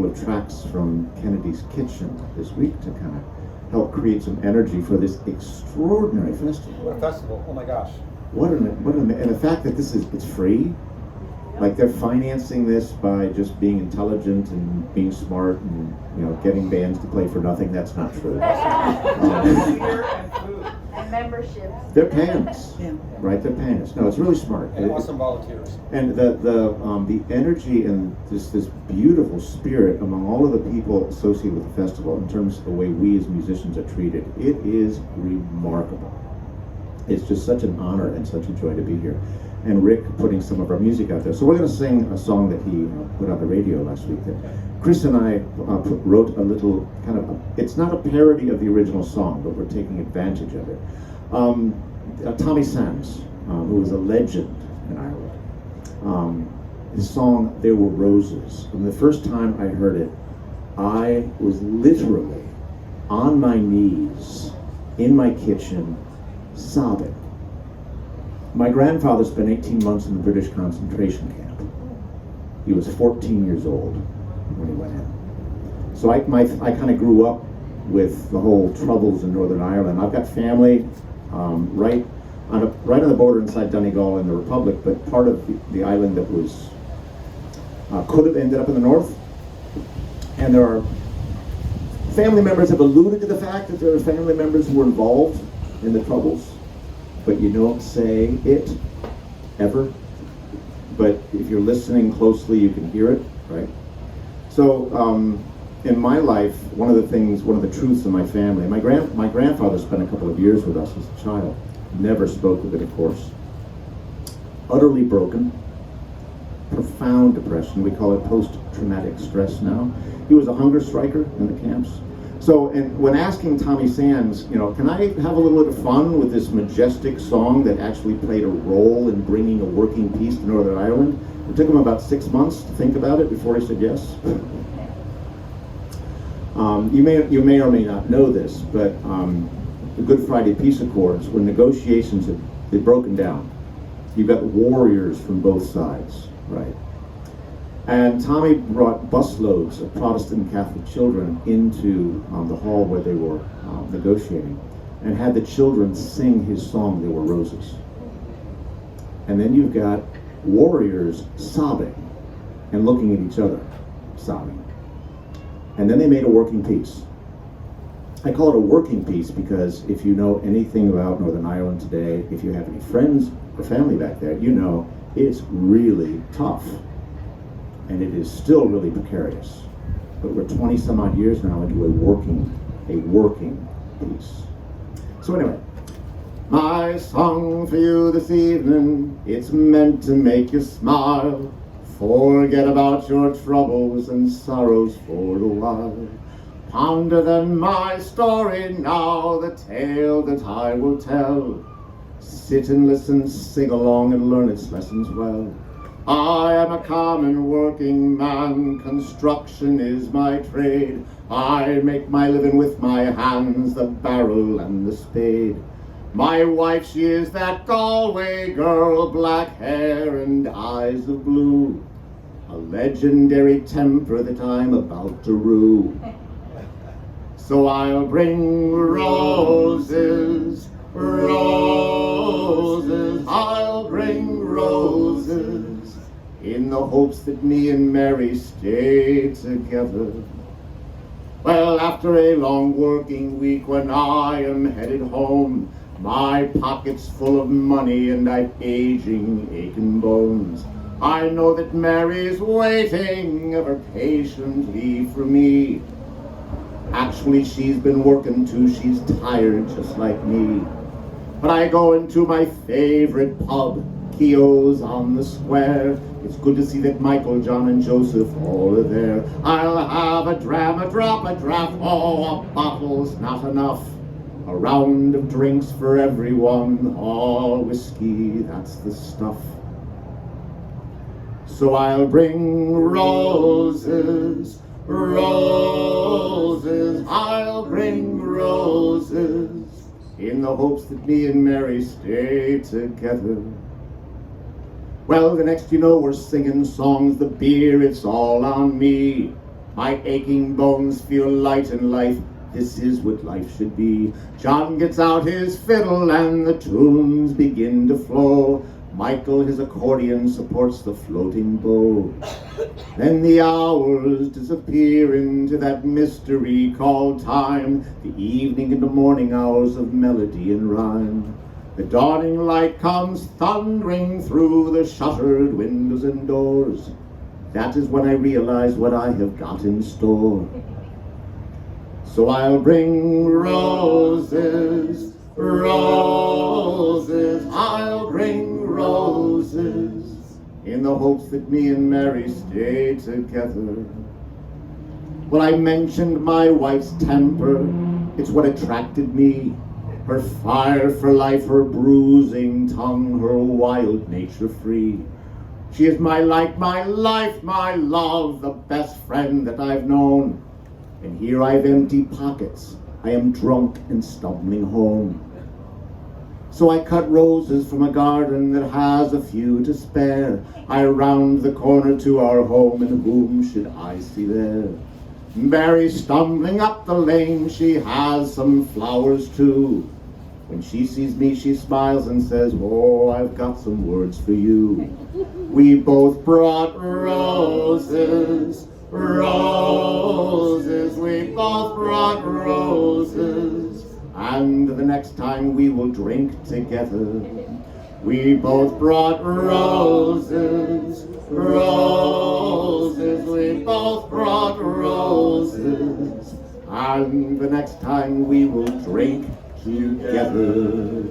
of tracks from Kennedy's Kitchen this week to kind of help create some energy for this extraordinary festival. What a festival! Oh my gosh! And the fact that it's free, like they're financing this by just being intelligent and being smart and getting bands to play for nothing. That's not true. Beer and food. And memberships. They're paying us, Yeah. right? They're paying us. No, it's really smart. And awesome volunteers. And the energy and this beautiful spirit among all of the people associated with the festival, in terms of the way we as musicians are treated, it is remarkable. It's just such an honor and such a joy to be here. And Rick putting some of our music out there. So we're going to sing a song that he put on the radio last week. That Chris and I wrote a little it's not a parody of the original song, but we're taking advantage of it. Tommy Sands, who was a legend in Ireland, his song, There Were Roses. And the first time I heard it, I was literally on my knees in my kitchen sobbing. My grandfather spent 18 months in the British concentration camp. He was 14 years old when he went in. So I kind of grew up with the whole troubles in Northern Ireland. I've got family right on the border inside Donegal in the Republic, but part of the island that was could have ended up in the north. And there are family members have alluded to the fact that there are family members who were involved in the troubles, but you don't say it ever. But if you're listening closely, you can hear it, right? So in my life, one of the truths of my family, my grandfather spent a couple of years with us as a child. Never spoke of it, of course. Utterly broken, profound depression. We call it post-traumatic stress now. He was a hunger striker in the camps. So, and when asking Tommy Sands, can I have a little bit of fun with this majestic song that actually played a role in bringing a working peace to Northern Ireland? It took him about 6 months to think about it before he said yes. You may or may not know this, but the Good Friday Peace Accords, when negotiations had broken down, you've got warriors from both sides, right? And Tommy brought busloads of Protestant and Catholic children into the hall where they were negotiating, and had the children sing his song, There Were Roses. And then you've got warriors sobbing and looking at each other, sobbing. And then they made a working peace. I call it a working peace because if you know anything about Northern Ireland today, if you have any friends or family back there, you know it's really tough. And it is still really precarious. But we're 20 some odd years now into a working peace. So anyway, my song for you this evening, it's meant to make you smile. Forget about your troubles and sorrows for a while. Ponder then my story now, the tale that I will tell. Sit and listen, sing along and learn its lessons well. I am a common working man, construction is my trade. I make my living with my hands, the barrel and the spade. My wife, she is that Galway girl, black hair and eyes of blue. A legendary temper that I'm about to rue. So I'll bring roses, roses, I'll bring roses, in the hopes that me and Mary stay together. Well, after a long working week, when I am headed home, my pocket's full of money and I've aching bones. I know that Mary's waiting ever patiently for me. Actually, she's been working too, she's tired just like me. But I go into my favorite pub, Keogh's on the square. It's good to see that Michael, John, and Joseph all are there. I'll have a dram, a drop, a draft, oh, a bottle's not enough. A round of drinks for everyone, all whiskey, that's the stuff. So I'll bring roses, roses, I'll bring roses, in the hopes that me and Mary stay together. Well, the next you know we're singing songs, the beer, it's all on me. My aching bones feel light in life. This is what life should be. John gets out his fiddle and the tunes begin to flow. Michael, his accordion, supports the floating bow. Then the hours disappear into that mystery called time, the evening and the morning hours of melody and rhyme. The dawning light comes thundering through the shuttered windows and doors. That is when I realize what I have got in store. So I'll bring roses, roses, I'll bring roses, in the hopes that me and Mary stay together. Well, I mentioned my wife's temper, it's what attracted me. Her fire for life, her bruising tongue, her wild nature free. She is my light, my life, my love, the best friend that I've known. And here I've empty pockets, I am drunk and stumbling home. So I cut roses from a garden that has a few to spare. I round the corner to our home, and whom should I see there? Mary stumbling up the lane, she has some flowers too. When she sees me, she smiles and says, oh, I've got some words for you. We both brought roses, roses, we both brought roses, and the next time we will drink together. We both brought roses, roses, we both brought roses, and the next time we will drink together.